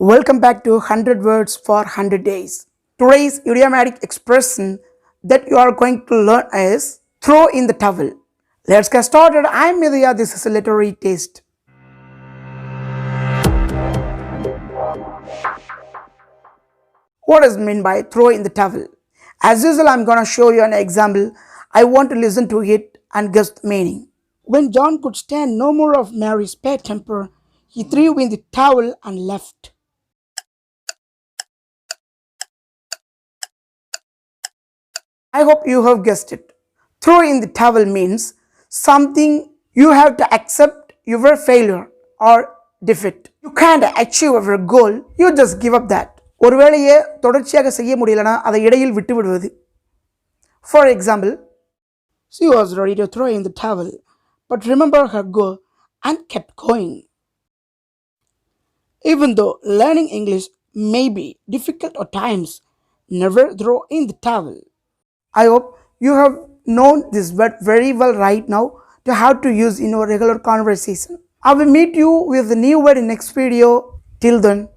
Welcome back to 100 Words for 100 Days. Today's idiomatic expression that you are going to learn is throw in the towel. Let's get started. I'm Ithaya. This is a literary taste. What is meant by throw in the towel? As usual, I'm going to show you an example. I want to listen to it and guess the meaning. When John could stand no more of Mary's bad temper, he threw in the towel and left. I hope you have guessed it. Throw in the towel means something you have to accept your failure or defeat. You can't achieve your goal, you just give up that. ஒரு வேளையை தொடர்ச்சியாக செய்ய முடியலனா அதை இடையில் விட்டு விடுவது. For example, she was ready to throw in the towel, but remembered her goal and kept going. Even though learning English may be difficult at times, never throw in the towel. I hope you have known this word very well right now to how to use in your regular conversation. I will meet you with a new word in next video. Till then,